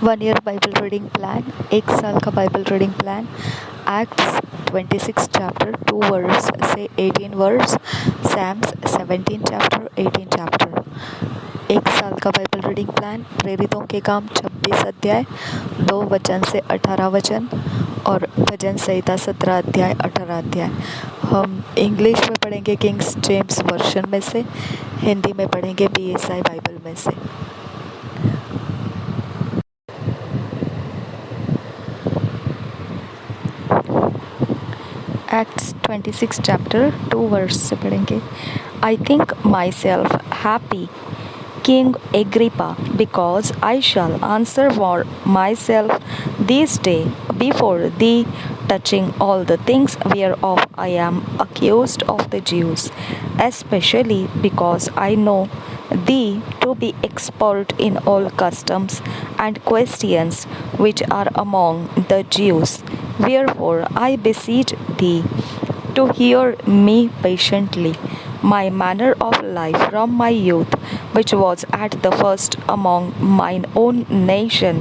1 year Bible reading plan, 1 साल का Bible reading plan. Acts 26 chapter 2 verse से 18 verse, Sam's 17 chapter 18 chapter. 1 साल का बाइबल रीडिंग प्लान, प्रेरितों के काम 26 अध्याय 2 वचन से 18 वचन और भजन संहिता 17 अध्याय 18 अध्याय। हम इंग्लिश में पढ़ेंगे किंग्स जेम्स वर्शन में से, हिंदी में पढ़ेंगे BSI बाइबल में से। एक्ट्स 26 चैप्टर 2 वर्स से पढ़ेंगे। I think my self happy King Agrippa, because I shall answer for myself this day before thee, touching all the things whereof I am accused of the Jews, especially because I know thee to be expert in all customs and questions which are among the Jews. Wherefore I beseech thee to hear me patiently. My manner of life from my youth, which was at the first among mine own nation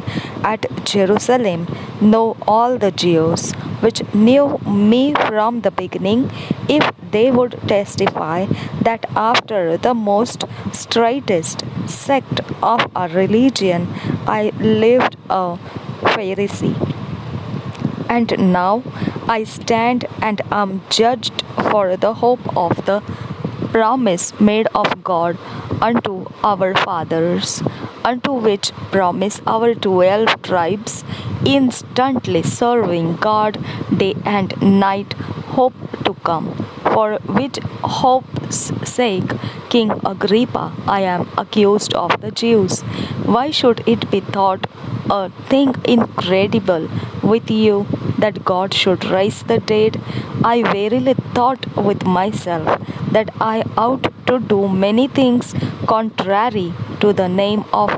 at Jerusalem, know all the Jews which knew me from the beginning, if they would testify that after the most straightest sect of our religion I lived a Pharisee. And now I stand and am judged for the hope of the promise made of God unto our fathers, unto which promise our 12 tribes, instantly serving God day and night, hope to come. For which hope's sake, King Agrippa, I am accused of the Jews. Why should it be thought a thing incredible with you that God should raise the dead? I verily thought with myself that I ought to do many things contrary to the name of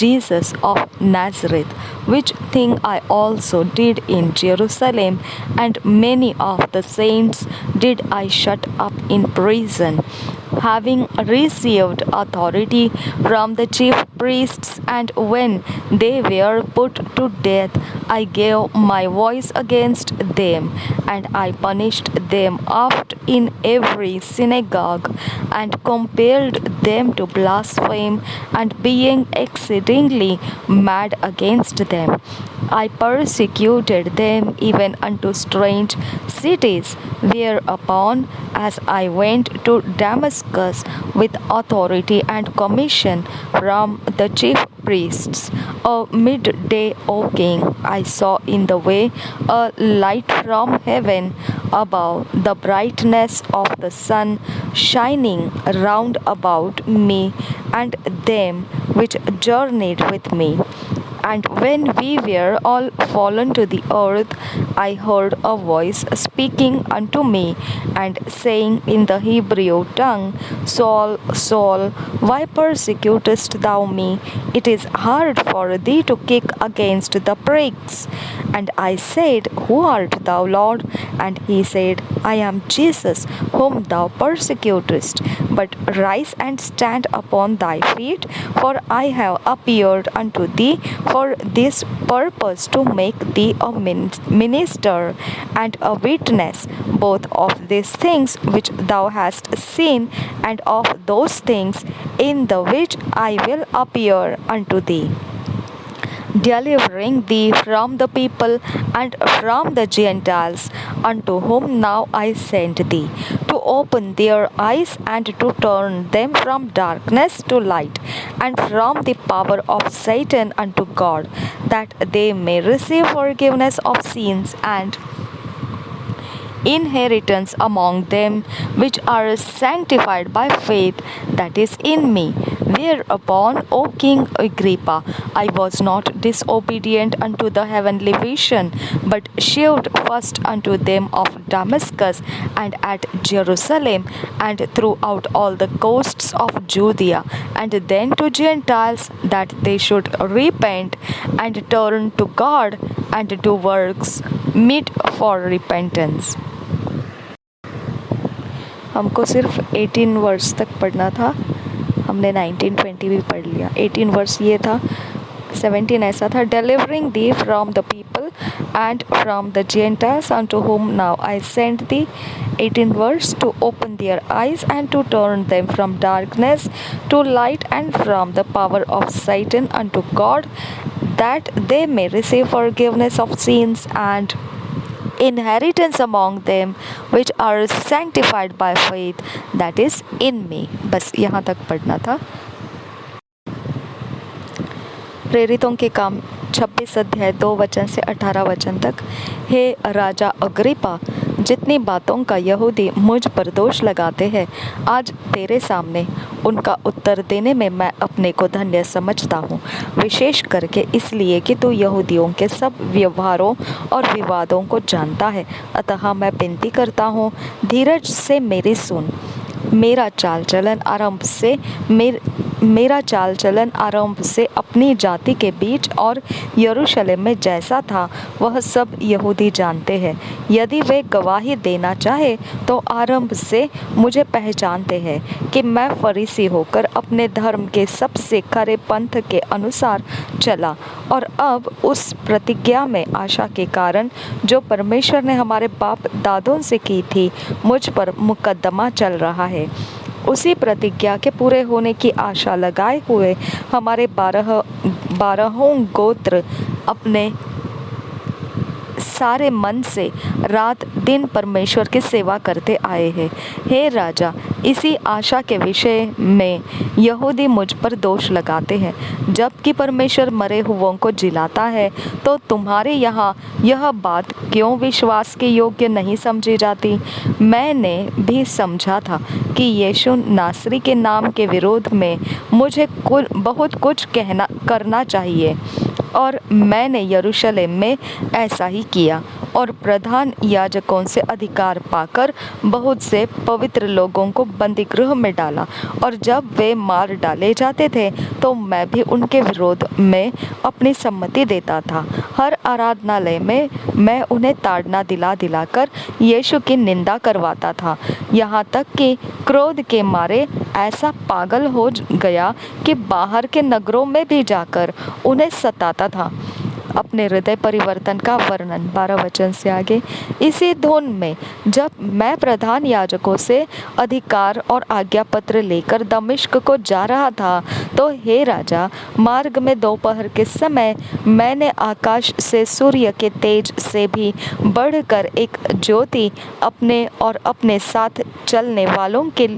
Jesus of Nazareth, which thing I also did in Jerusalem, and many of the saints did I shut up in prison, having received authority from the chief priests, and when they were put to death, I gave my voice against them, and I punished them oft in every synagogue, and compelled them to blaspheme, and being exceedingly mad against them, I persecuted them even unto strange cities, whereupon, as I went to Damascus with authority and commission from the chief priests, a midday, O king, I saw in the way a light from heaven above, the brightness of the sun shining round about me and them which journeyed with me. And when we were all fallen to the earth, I heard a voice speaking unto me, and saying in the Hebrew tongue, Saul, Saul, why persecutest thou me? It is hard for thee to kick against the pricks. And I said, Who art thou, Lord? And he said, I am Jesus, whom thou persecutest. But rise and stand upon thy feet, for I have appeared unto thee for this purpose, to make thee a minister and a witness, both of these things which thou hast seen, and of those things in the which I will appear unto thee, delivering thee from the people and from the Gentiles, unto whom now I send thee, to open their eyes and to turn them from darkness to light, and from the power of Satan unto God, that they may receive forgiveness of sins and inheritance among them which are sanctified by faith that is in me. Whereupon, O King Agrippa, I was not disobedient unto the heavenly vision, but shewed first unto them of Damascus and at Jerusalem, and throughout all the coasts of Judea, and then to Gentiles, that they should repent and turn to God and do works meet for repentance. हमको सिर्फ 18 वर्ष तक पढ़ना था, हमने 19-20 भी पढ़ लिया। 18 वर्ष ये था, 17 ऐसा था, delivering thee from the people and from the Gentiles unto whom now I send thee. 18 verse, to open their eyes and to turn them from darkness to light and from the power of Satan unto God, that they may receive forgiveness of sins and inheritance among them which are sanctified by faith that is in me. बस यहाँ तक पढ़ना था। प्रेरितों के काम 26 अध्याय 2 वचन से 18 वचन तक। हे राजा अग्रिपा, जितनी बातों का यहूदी मुझ पर दोष लगाते हैं, आज तेरे सामने उनका उत्तर देने में मैं अपने को धन्य समझता हूँ, विशेष करके इसलिए कि तू यहूदियों के सब व्यवहारों और विवादों को जानता है। अतः मैं विनती करता हूँ, धीरज से मेरी सुन। मेरा चाल चलन आरंभ से अपनी जाति के बीच और यरूशलेम में जैसा था, वह सब यहूदी जानते हैं। यदि वे गवाही देना चाहे तो आरंभ से मुझे पहचानते हैं कि मैं फरीसी होकर अपने धर्म के सबसे खरे पंथ के अनुसार चला, और अब उस प्रतिज्ञा में आशा के कारण जो परमेश्वर ने हमारे बाप दादों से की थी, मुझ पर मुकदमा चल रहा है। उसी प्रतिज्ञा के पूरे होने की आशा लगाए हुए हमारे बारहों गोत्र अपने सारे मन से रात दिन परमेश्वर की सेवा करते आए हैं। हे राजा, इसी आशा के विषय में यहूदी मुझ पर दोष लगाते हैं। जबकि परमेश्वर मरे हुओं को जिलाता है, तो तुम्हारे यहाँ यह बात क्यों विश्वास के योग्य नहीं समझी जाती? मैंने भी समझा था कि यीशु नासरी के नाम के विरोध में मुझे बहुत कुछ करना चाहिए, और मैंने यरूशलेम में ऐसा ही किया और प्रधान याजकों से अधिकार पाकर बहुत से पवित्र लोगों को बंदीगृह में डाला, और जब वे मार डाले जाते थे तो मैं भी उनके विरोध में अपनी सम्मति देता था। हर आराधनालय में मैं उन्हें ताड़ना दिलाकर यीशु की निंदा करवाता था, यहाँ तक कि क्रोध के मारे ऐसा पागल हो गया कि बाहर के नगरों में भी जाकर उन्हें सताता था। अपने हृदय परिवर्तन का वर्णन 12 वचन से आगे। इसी धुन में जब मैं प्रधान याजकों से अधिकार और आज्ञा पत्र लेकर दमिश्क को जा रहा था, तो हे राजा, मार्ग में दोपहर के समय मैंने आकाश से सूर्य के तेज से भी बढ़कर एक ज्योति अपने और अपने साथ चलने वालों के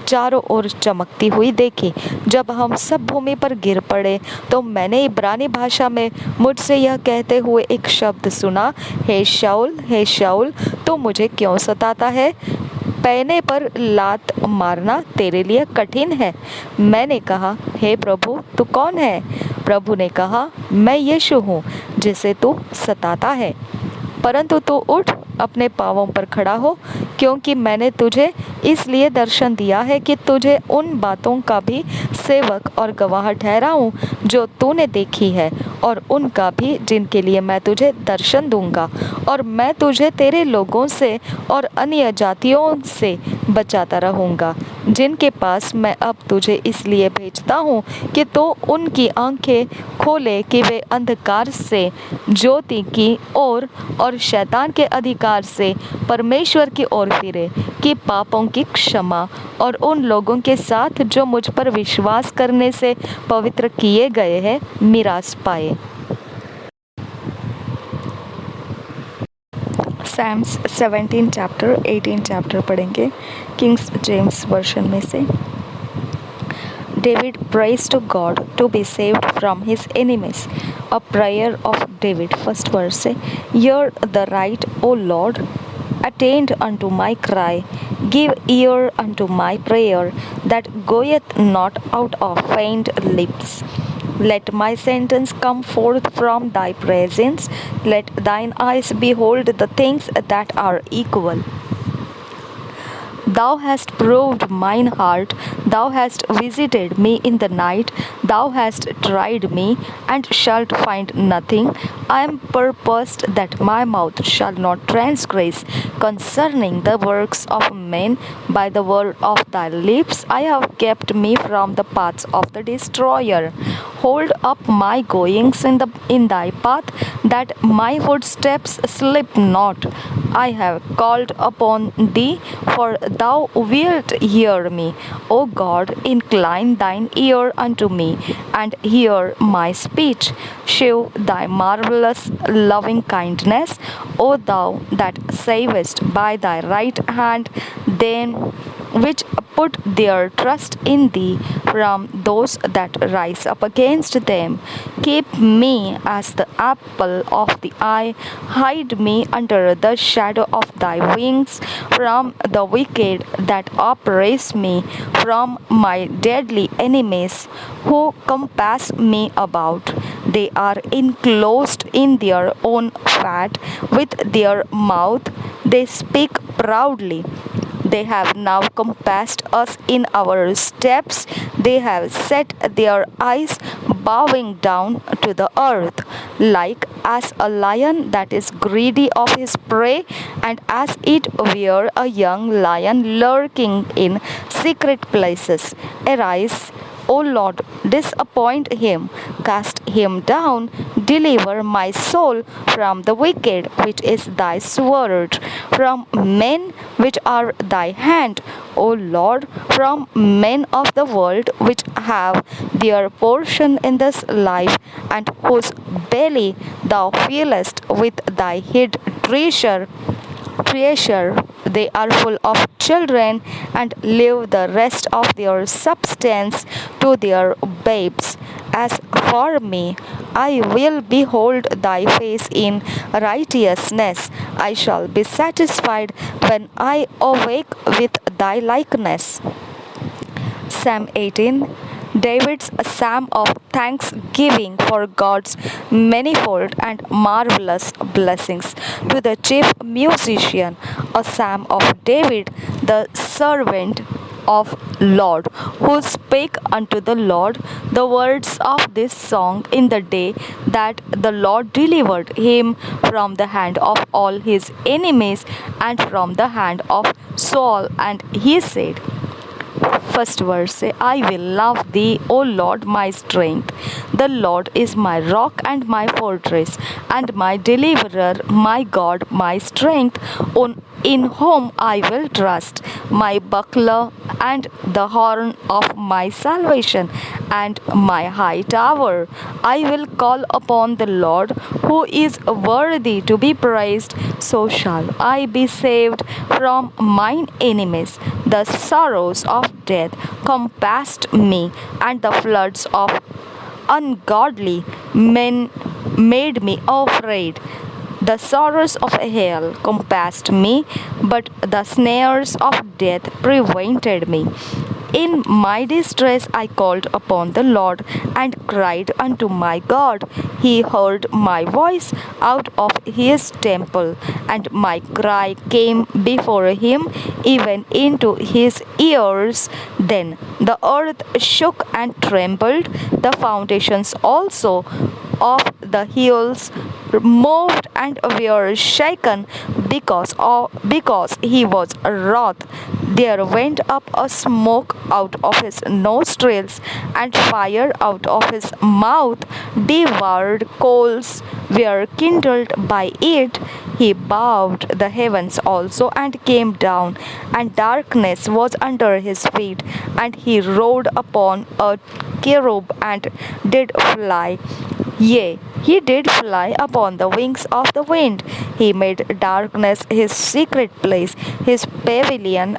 चारों ओर चमकती हुई देखी। जब हम सब भूमि पर गिर पड़े, तो मैंने इब्रानी भाषा में मुझसे यह कहते हुए एक शब्द सुना, हे शाऊल, तू मुझे क्यों सताता है? पैने पर लात मारना तेरे लिए कठिन है। मैंने कहा, हे प्रभु, तू कौन है? प्रभु ने कहा, मैं यीशु हूँ जिसे तू सताता है। परंतु तू उठ, अपने पांवों पर खड़ा हो, क्योंकि मैंने तुझे इसलिए दर्शन दिया है कि तुझे उन बातों का भी सेवक और गवाह ठहराऊं जो तूने देखी है, और उनका भी जिनके लिए मैं तुझे दर्शन दूंगा। और मैं तुझे तेरे लोगों से और अन्य जातियों से बचाता रहूंगा, जिनके पास मैं अब तुझे इसलिए भेजता हूँ कि तू उनकी आंखें खोले कि वे अंधकार से ज्योति की ओर और शैतान के अधिकार से परमेश्वर की ओर फिरे, कि पापों की क्षमा और उन लोगों के साथ जो मुझ पर विश्वास करने से पवित्र किए गए हैं, मिरास पाए। सैम्स 17 चैप्टर 18 चैप्टर पढ़ेंगे किंग्स जेम्स वर्शन में से। David prays to God to be saved from his enemies. A prayer of David, first verse. Hear the right, O Lord, attend unto my cry. Give ear unto my prayer that goeth not out of feigned lips. Let my sentence come forth from thy presence. Let thine eyes behold the things that are equal. Thou hast proved mine heart, thou hast visited me in the night, Thou hast tried me, and shalt find nothing. I am purposed that my mouth shall not transgress concerning the works of men. By the word of thy lips I have kept me from the paths of the destroyer. Hold up my goings in thy path, that my footsteps slip not. I have called upon thee, for thou wilt hear me. O God, incline thine ear unto me, and hear my speech. Shew thy marvelous loving kindness, O thou that savest by thy right hand, them which put their trust in thee from those that rise up against them. Keep me as the apple of the eye, hide me under the shadow of thy wings, from the wicked that oppress me, from my deadly enemies who compass me about. They are enclosed in their own fat, with their mouth they speak proudly. They have now compassed us in our steps. They have set their eyes bowing down to the earth, like as a lion that is greedy of his prey, and as it were a young lion lurking in secret places. Arise, O Lord, disappoint him, cast him down, deliver my soul from the wicked, which is thy sword, from men which are thy hand, O Lord, from men of the world which have their portion in this life, and whose belly thou fillest with thy hid treasure. They are full of children, and leave the rest of their substance to their babes. As for me, I will behold thy face in righteousness. I shall be satisfied when I awake with thy likeness. Psalm 18, David's psalm of thanksgiving for God's manifold and marvelous blessings. To the chief musician, a psalm of David, the servant of Lord, who spake unto the Lord the words of this song in the day that the Lord delivered him from the hand of all his enemies, and from the hand of Saul. And he said, first verse, I will love thee, O Lord, my strength. The Lord is my rock and my fortress, and my deliverer, my God, my strength, in whom I will trust, my buckler and the horn of my salvation, and my high tower. I will call upon the Lord, who is worthy to be praised. So shall I be saved from mine enemies. The sorrows of death compassed me, and the floods of ungodly men made me afraid. The sorrows of hell compassed me, but the snares of death prevented me. In my distress I called upon the Lord, and cried unto my God. He heard my voice out of his temple, and my cry came before him, even into his ears. Then the earth shook and trembled, the foundations also of the hills moved and were shaken, because he was wroth. There went up a smoke out of his nostrils, and fire out of his mouth. Devoured coals were kindled by it. He bowed the heavens also, and came down, and darkness was under his feet. And he rode upon a cherub, and did fly. Yea, he did fly upon the wings of the wind. He made darkness his secret place. His pavilion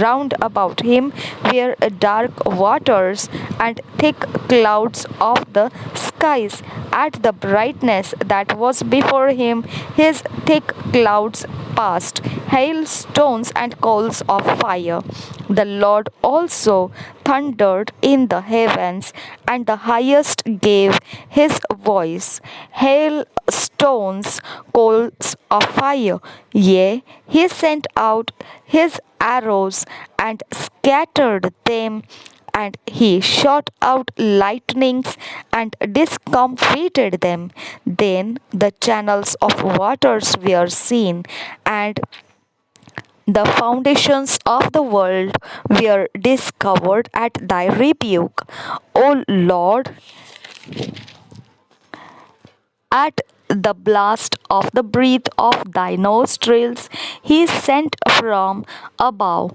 round about him were dark waters, and thick clouds of the skies. At the brightness that was before him, his thick clouds passed, hailstones and coals of fire. The Lord also thundered in the heavens, and the highest gave his voice. Hailstones, coals of fire. Yea, he sent out his arrows, and scattered them and he shot out lightnings and discomfited them. Then the channels of waters were seen, and the foundations of the world were discovered at thy rebuke. O Lord, at the blast of the breath of thy nostrils, he sent from above.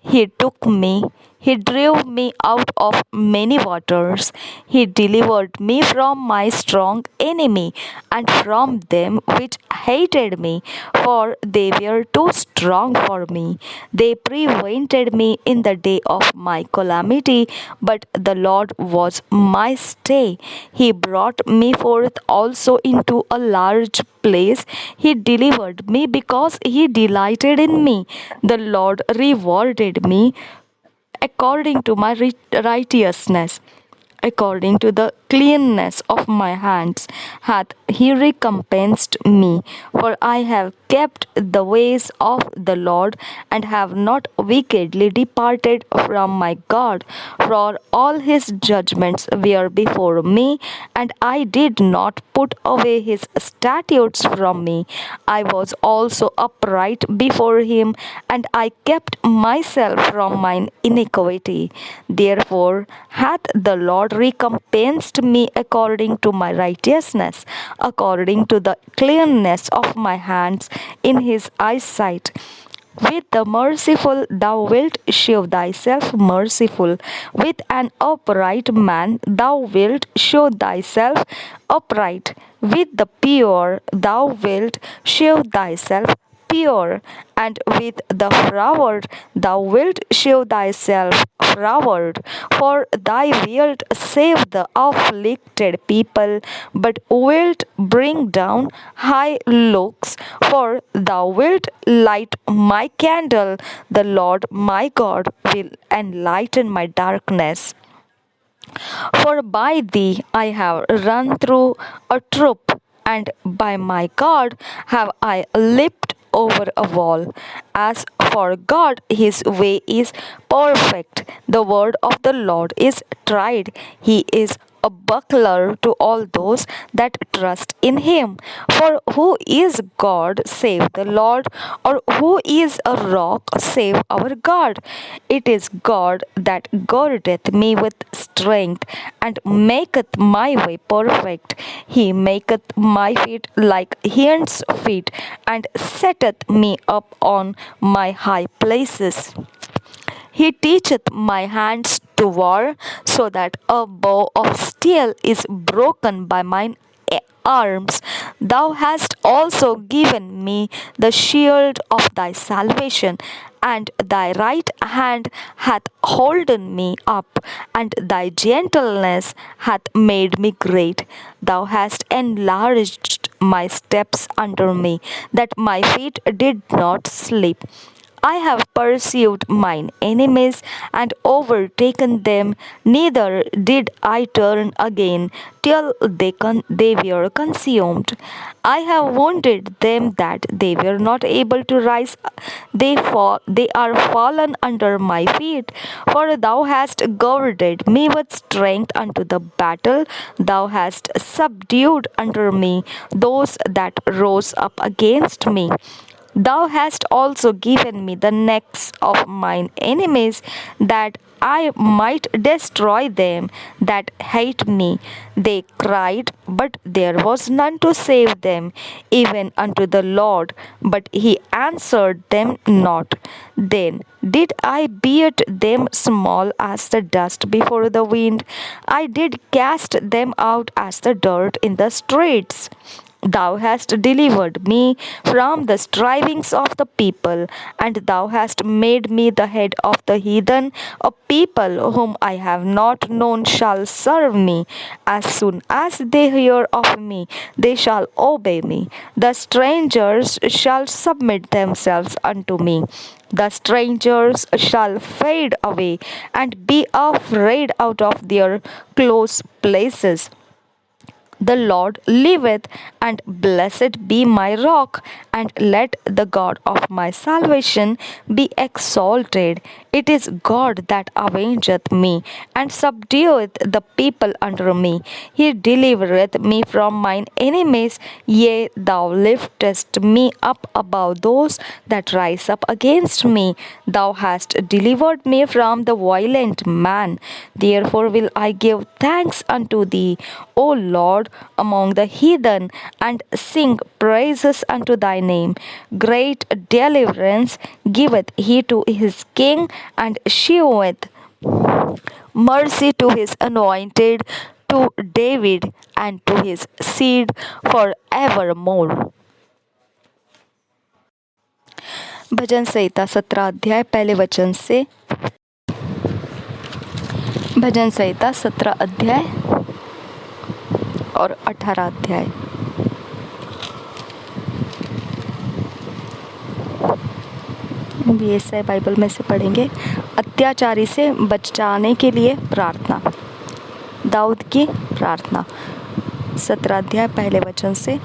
He took me, he drove me out of many waters. He delivered me from my strong enemy and from them which hated me, for they were too strong for me. They prevented me in the day of my calamity, but the Lord was my stay. He brought me forth also into a large place. He delivered me because he delighted in me. The Lord rewarded me according to my righteousness, according to the cleanness of my hands, hath he recompensed me. For I have kept the ways of the Lord, and have not wickedly departed from my God. For all his judgments were before me, and I did not put away his statutes from me. I was also upright before him, and I kept myself from mine iniquity. Therefore hath the Lord recompensed me according to my righteousness, according to the cleanness of my hands in his eyesight. With the merciful thou wilt show thyself merciful. With an upright man thou wilt show thyself upright. With the pure thou wilt show thyself pure, and with the froward thou wilt show thyself froward. For thou wilt save the afflicted people, but wilt bring down high looks. For thou wilt light my candle, the Lord my God will enlighten my darkness. For by thee I have run through a troop, and by my God have I leaped over a wall. As for God, his way is perfect. The word of the Lord is tried. He is a buckler to all those that trust in him. For who is God save the Lord? Or who is a rock save our God? It is God that girdeth me with strength, and maketh my way perfect. He maketh my feet like hinds' feet, and setteth me up on my high places. He teacheth my hands to war, so that a bow of steel is broken by mine arms. Thou hast also given me the shield of thy salvation, and thy right hand hath holden me up, and thy gentleness hath made me great. Thou hast enlarged my steps under me, that my feet did not slip. I have pursued mine enemies and overtaken them, neither did I turn again till they were consumed. I have wounded them that they were not able to rise. They are fallen under my feet. For thou hast girded me with strength unto the battle. Thou hast subdued under me those that rose up against me. Thou hast also given me the necks of mine enemies, that I might destroy them that hate me. They cried, but there was none to save them, even unto the Lord, but he answered them not. Then did I beat them small as the dust before the wind. I did cast them out as the dirt in the streets. Thou hast delivered me from the strivings of the people, and thou hast made me the head of the heathen. A people whom I have not known shall serve me. As soon as they hear of me, they shall obey me. The strangers shall submit themselves unto me. The strangers shall fade away and be afraid out of their close places. The Lord liveth, and blessed be my rock, and let the God of my salvation be exalted. It is God that avengeth me, and subdueth the people under me. He delivereth me from mine enemies. Yea, thou liftest me up above those that rise up against me. Thou hast delivered me from the violent man. Therefore will I give thanks unto thee, O Lord, among the heathen, and sing praises unto thy name. Great deliverance giveth he to his king, and sheweth mercy to his anointed, to David, and to his seed forevermore. भजन संहिता 17 अध्याय पहले वचन से। भजन संहिता 17 अध्याय और 18 अध्याय। BSI Bible में से पढ़ेंगे। अत्याचारी से बचाने के लिए प्रार्थना। दाऊद की प्रार्थना। 17 अध्याय पहले वचन से।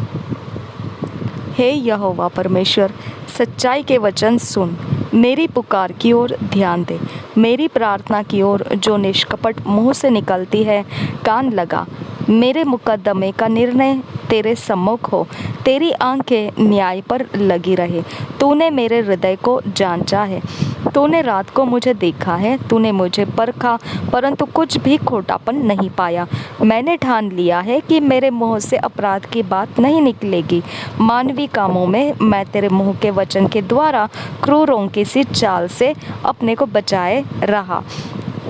हे यहोवा परमेश्वर, सच्चाई के वचन सुन, मेरी पुकार की ओर ध्यान दे, मेरी प्रार्थना की ओर जो निष्कपट मुंह से निकलती है कान लगा। मेरे मुकद्दमे का निर्णय तेरे सम्मुख हो, तेरी आंखें न्याय पर लगी रहे। तूने मेरे हृदय को जांचा है, तूने रात को मुझे देखा है, तूने मुझे परखा, परंतु कुछ भी खोटापन नहीं पाया। मैंने ठान लिया है कि मेरे मुंह से अपराध की बात नहीं निकलेगी। मानवी कामों में मैं तेरे मुंह के वचन के द्वारा क्रूरों की सी चाल से अपने को बचाए रहा।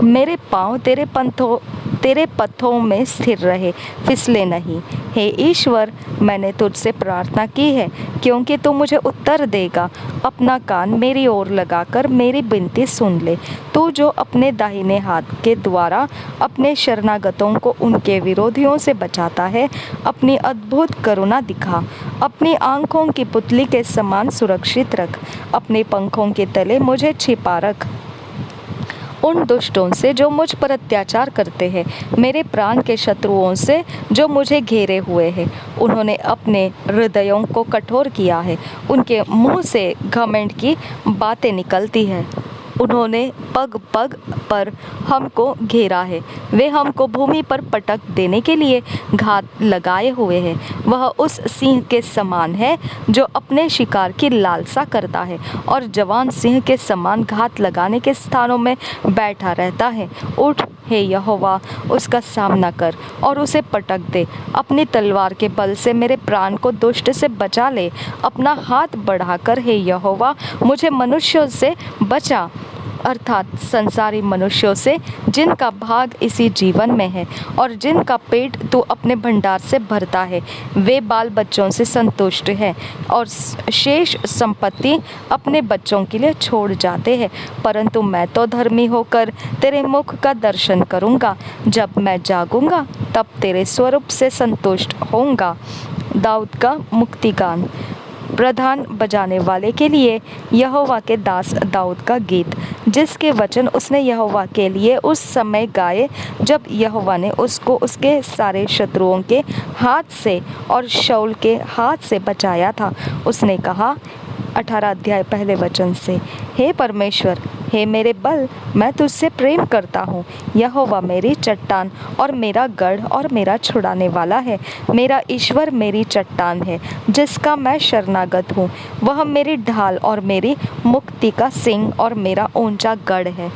मेरे पाँव तेरे पथों में स्थिर रहे, फिसले नहीं। हे ईश्वर, मैंने तुझसे प्रार्थना की है, क्योंकि तू मुझे उत्तर देगा। अपना कान मेरी ओर लगाकर मेरी विनती सुन ले। तू जो अपने दाहिने हाथ के द्वारा अपने शरणागतों को उनके विरोधियों से बचाता है, अपनी अद्भुत करुणा दिखा। अपनी आँखों की पुतली के समान सुरक्षित रख, अपने पंखों के तले मुझे छिपा रख। उन दुष्टों से जो मुझ पर अत्याचार करते हैं, मेरे प्राण के शत्रुओं से जो मुझे घेरे हुए हैं, उन्होंने अपने हृदयों को कठोर किया है, उनके मुंह से घमंड की बातें निकलती हैं। उन्होंने पग पग पर हमको घेरा है, वे हमको भूमि पर पटक देने के लिए घात लगाए हुए हैं। वह उस सिंह के समान है जो अपने शिकार की लालसा करता है और जवान सिंह के समान घात लगाने के स्थानों में बैठा रहता है। उठ हे यहोवा, उसका सामना कर और उसे पटक दे। अपनी तलवार के बल से मेरे प्राण को दुष्ट से बचा ले। अपना हाथ बढ़ाकर हे यहोवा, मुझे मनुष्यों से बचा, अर्थात संसारी मनुष्यों से जिनका भाग इसी जीवन में है और जिनका पेट तू अपने भंडार से भरता है। वे बाल बच्चों से संतुष्ट हैं और शेष संपत्ति अपने बच्चों के लिए छोड़ जाते हैं। परंतु मैं तो धर्मी होकर तेरे मुख का दर्शन करूँगा। जब मैं जागूंगा तब तेरे स्वरूप से संतुष्ट होऊंगा। दाऊद का मुक्तिगान। प्रधान बजाने वाले के लिए यहोवा के दास दाऊद का गीत, जिसके वचन उसने यहोवा के लिए उस समय गाए जब यहोवा ने उसको उसके सारे शत्रुओं के हाथ से और शाऊल के हाथ से बचाया था। उसने कहा, 18 अध्याय पहले वचन से, हे परमेश्वर, हे मेरे बल, मैं तुझसे प्रेम करता हूँ। यहोवा मेरी चट्टान और मेरा गढ़ और मेरा छुड़ाने वाला है। मेरा ईश्वर मेरी चट्टान है, जिसका मैं शरणागत हूँ। वह मेरी ढाल और मेरी मुक्ति का सिंह और मेरा ऊंचा गढ़ है।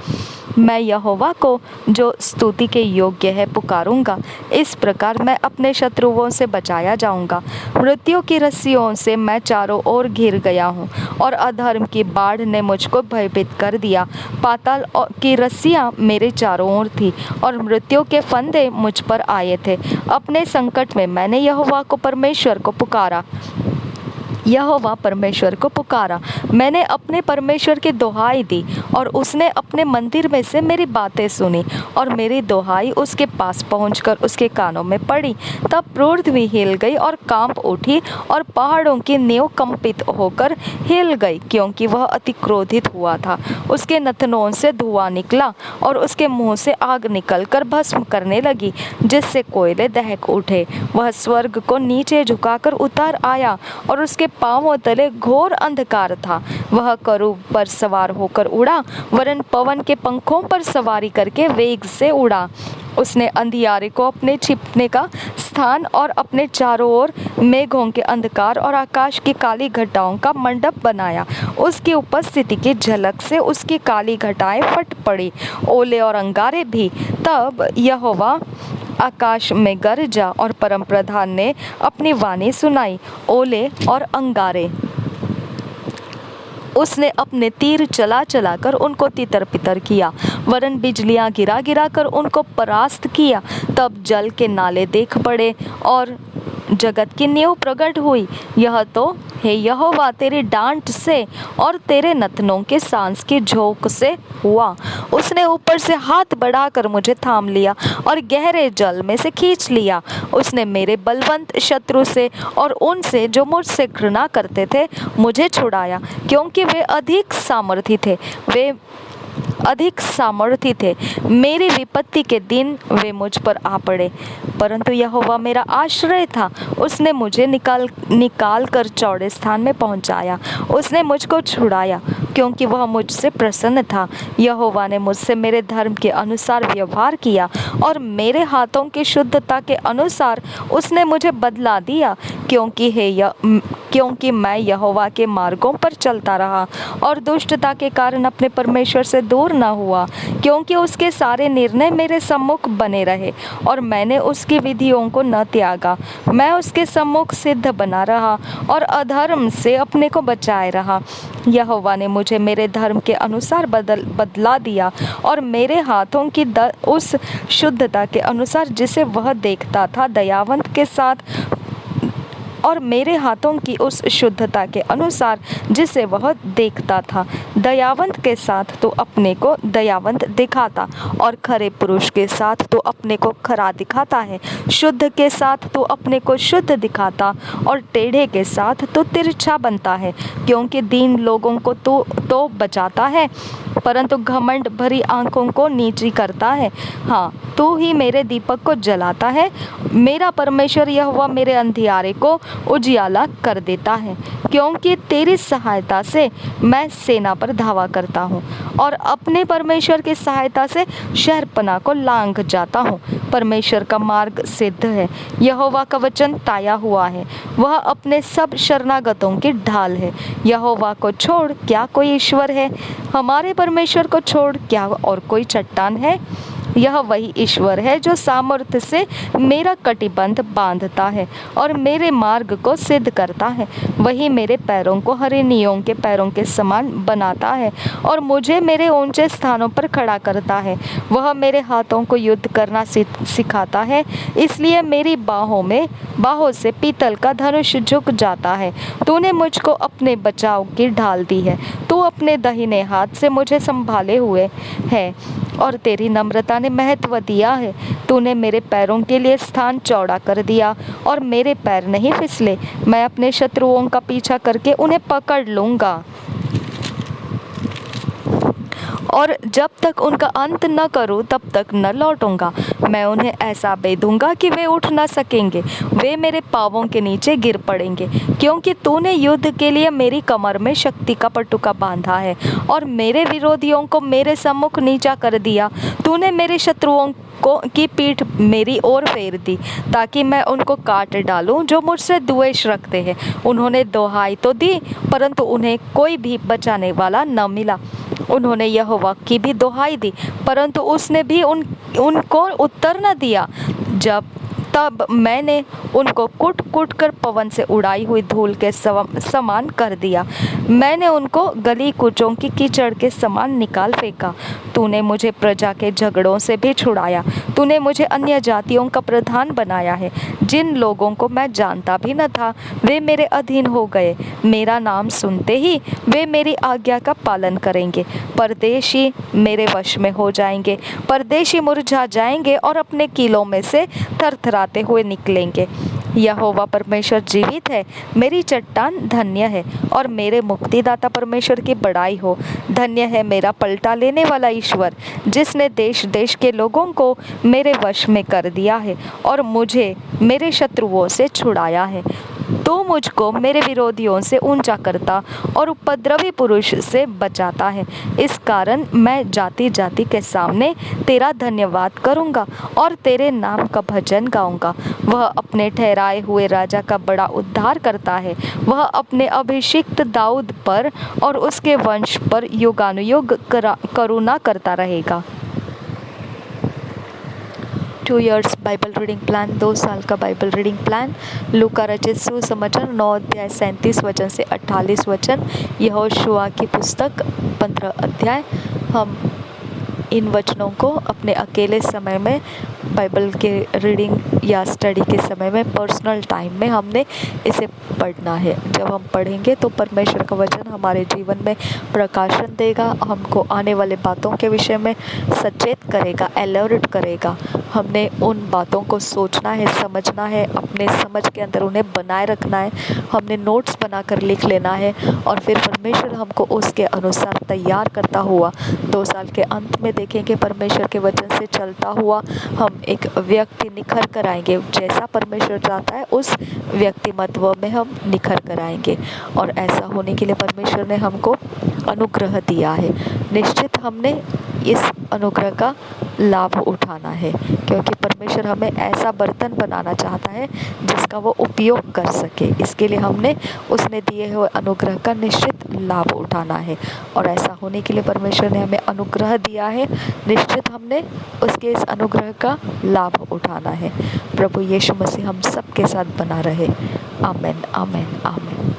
मैं यहोवा को, जो स्तुति के योग्य है, पुकारूंगा। इस प्रकार मैं अपने शत्रुओं से बचाया जाऊंगा। मृत्यु की रस्सियों से मैं चारों ओर घिर गया हूँ और अधर्म की बाढ़ ने मुझको भयभीत कर दिया। पाताल की रस्सियाँ मेरे चारों ओर थी और मृत्यु के फंदे मुझ पर आए थे। अपने संकट में मैंने यहोवा को, परमेश्वर को पुकारा। यहोवा परमेश्वर को पुकारा। मैंने अपने परमेश्वर की दुहाई दी और उसने अपने मंदिर में से मेरी बातें सुनी और मेरी दुहाई उसके पास पहुंचकर उसके कानों में पड़ी। तब पृथ्वी हिल गई और कांप उठी और पहाड़ों की नींव कंपित होकर हिल गई, क्योंकि वह अति क्रोधित हुआ था। उसके नथनों से धुआं निकला और उसके मुंह से आग निकलकर भस्म करने लगी, जिससे कोयले दहक उठे। वह स्वर्ग को नीचे झुकाकर उतर आया और उसके पांवों तले घोर अंधकार था। वह करूब पर सवार होकर उड़ा, वरन पवन के पंखों पर सवारी करके वेग से उड़ा। उसने अंधियारे को अपने छिपने का स्थान और अपने चारों ओर मेघों के अंधकार और आकाश की काली घटाओं का मंडप बनाया। उसकी उपस्थिति की झलक से उसकी काली घटाएं फट पड़ी, ओले और अंगारे भी। तब यहोवा आकाश में गरजा और परमप्रधान ने अपनी वाणी सुनाई, ओले और अंगारे। उसने अपने तीर चला चला कर उनको तितर पितर किया, वरन बिजलियां गिरा गिरा कर उनको परास्त किया। तब जल के नाले देख पड़े और जगत की नींव प्रकट हुई। यह तो हे यहोवा तेरी डांट से और तेरे नथनों के सांस की झोंक से हुआ। उसने ऊपर से हाथ बढ़ाकर मुझे थाम लिया और गहरे जल में से खींच लिया। उसने मेरे बलवंत शत्रु से और उनसे जो मुझसे घृणा करते थे मुझे छुड़ाया, क्योंकि वे अधिक सामर्थी थे। मेरी विपत्ति के दिन वे मुझ पर आ पड़े, परंतु यहोवा मेरा आश्रय था। उसने मुझे निकाल कर चौड़े स्थान में पहुंचाया। उसने मुझको छुड़ाया, क्योंकि वह मुझसे प्रसन्न था। यहोवा ने मुझसे मेरे धर्म के अनुसार व्यवहार किया और मेरे हाथों की शुद्धता के अनुसार उसने मुझे बदला दिया, क्योंकि मैं यहोवा के मार्गों पर चलता रहा और दुष्टता के कारण अपने परमेश्वर से दूर न हुआ, क्योंकि उसके सारे निर्णय मेरे सम्मुख बने रहे और मैंने उसकी विधियों को न त्यागा। मैं उसके सम्मुख सिद्ध बना रहा और अधर्म से अपने को बचाए रहा। यहोवा ने मुझे मेरे धर्म के अनुसार बदला दिया और मेरे हाथों की उस शुद्धता के अनुसार जिसे वह देखता था दयावंत के साथ और मेरे हाथों की उस शुद्धता के अनुसार जिसे वह देखता था दयावंत के साथ तो अपने को दयावंत दिखाता और खरे पुरुष के साथ तो अपने को खरा दिखाता है, शुद्ध के साथ तो अपने को शुद्ध दिखाता और टेढ़े के साथ तो तिरछा बनता है, क्योंकि दीन लोगों को तो बचाता है, परंतु घमंड भरी आंखों को नीची करता है। हाँ, तू ही मेरे दीपक को जलाता है। मेरा परमेश्वर यहोवा मेरे अंधियारे को उजियाला कर देता है, क्योंकि तेरी सहायता से मैं सेना पर धावा करता हूँ और अपने परमेश्वर की सहायता से शहरपनाह को लांघ जाता हूँ। परमेश्वर का मार्ग सिद्ध है, यहोवा का वचन ताया हुआ है, वह अपने सब शरणागतों की ढाल है। यहोवा को छोड़ क्या कोई ईश्वर है? हमारे परमेश्वर को छोड़ क्या और कोई चट्टान है? यह वही ईश्वर है जो सामर्थ्य से मेरा कटिबंध बांधता है और मेरे मार्ग को सिद्ध करता है। वही मेरे पैरों को हरिणियों के पैरों के समान बनाता है और मुझे मेरे ऊंचे स्थानों पर खड़ा करता है। वह मेरे हाथों को युद्ध करना सिखाता है, इसलिए मेरी बाहों से पीतल का धनुष झुक जाता है। तूने मुझको अपने बचाव की ढाल दी है, तू अपने दाहिने हाथ से मुझे संभाले हुए है और तेरी नम्रता ने महत्व दिया है। तूने मेरे पैरों के लिए स्थान चौड़ा कर दिया और मेरे पैर नहीं फिसले। मैं अपने शत्रुओं का पीछा करके उन्हें पकड़ लूँगा और जब तक उनका अंत न करूं तब तक न लौटूंगा। मैं उन्हें ऐसा बेधूंगा कि वे उठ न सकेंगे, वे मेरे पांवों के नीचे गिर पड़ेंगे, क्योंकि तूने युद्ध के लिए मेरी कमर में शक्ति का पटुका बांधा है और मेरे विरोधियों को मेरे सम्मुख नीचा कर दिया। तूने मेरे शत्रुओं की पीठ मेरी ओर फेर दी, ताकि मैं उनको काट डालूं जो मुझसे द्वेष रखते हैं। उन्होंने दुहाई तो दी, परंतु उन्हें कोई भी बचाने वाला न मिला। उन्होंने यहोवा की भी दुहाई दी, परंतु उसने भी उनको उत्तर न दिया। जब तब मैंने उनको कूट कूट कर पवन से उड़ाई हुई धूल के समान कर दिया। मैंने उनको गली कूचों की कीचड़ के समान निकाल फेंका। तूने मुझे प्रजा के झगड़ों से भी छुड़ाया। तूने मुझे अन्य जातियों का प्रधान बनाया है। जिन लोगों को मैं जानता भी न था वे मेरे अधीन हो गए। मेरा नाम सुनते ही वे मेरी आज्ञा का पालन करेंगे। परदेशी मेरे वश में हो जाएंगे। परदेशी मुरझा जाएंगे और अपने किलों में से थरथराते हुए निकलेंगे। यहोवा परमेश्वर जीवित है। मेरी चट्टान धन्य है और मेरे मुक्तिदाता परमेश्वर की बड़ाई हो। धन्य है मेरा पलटा लेने वाला ईश्वर, जिसने देश देश के लोगों को मेरे वश में कर दिया है और मुझे मेरे शत्रुओं से छुड़ाया है। तो मुझको मेरे विरोधियों से ऊंचा करता और उपद्रवी पुरुष से बचाता है। इस कारण मैं जाति जाति के सामने तेरा धन्यवाद करूंगा और तेरे नाम का भजन गाऊंगा। वह अपने ठहराए हुए राजा का बड़ा उद्धार करता है। वह अपने अभिषिक्त दाऊद पर और उसके वंश पर युगानुयुग करुणा करता रहेगा। 2 years बाइबल रीडिंग प्लान, 2 साल का बाइबल रीडिंग प्लान। लूका रचित सुसमाचार 9 अध्याय 37 वचन से 48 वचन। यहोशुआ की पुस्तक 15 अध्याय। हम इन वचनों को अपने अकेले समय में बाइबल के रीडिंग या स्टडी के समय में पर्सनल टाइम में हमने इसे पढ़ना है। जब हम पढ़ेंगे तो परमेश्वर का वचन हमारे जीवन में प्रकाशन देगा, हमको आने वाले बातों के विषय में सचेत करेगा, अलर्ट करेगा। हमने उन बातों को सोचना है, समझना है, अपने समझ के अंदर उन्हें बनाए रखना है। हमने नोट्स बनाकर लिख लेना है और फिर परमेश्वर हमको उसके अनुसार तैयार करता हुआ 2 साल के अंत में देखेंगे परमेश्वर के वचन से चलता हुआ हम एक व्यक्ति निखर कर आएंगे। जैसा परमेश्वर चाहता है उस व्यक्तिमत्व में हम निखर कर आएंगे। और ऐसा होने के लिए परमेश्वर ने हमको अनुग्रह दिया है। निश्चित हमने इस अनुग्रह का लाभ उठाना है, क्योंकि परमेश्वर हमें ऐसा बर्तन बनाना चाहता है जिसका वो उपयोग कर सके। इसके लिए हमने उसने दिए हुए अनुग्रह का निश्चित लाभ उठाना है। और ऐसा होने के लिए परमेश्वर ने हमें अनुग्रह दिया है, निश्चित हमने उसके इस अनुग्रह का लाभ उठाना है। प्रभु यीशु मसीह हम सबके साथ बना रहे। आमीन, आमीन, आमीन।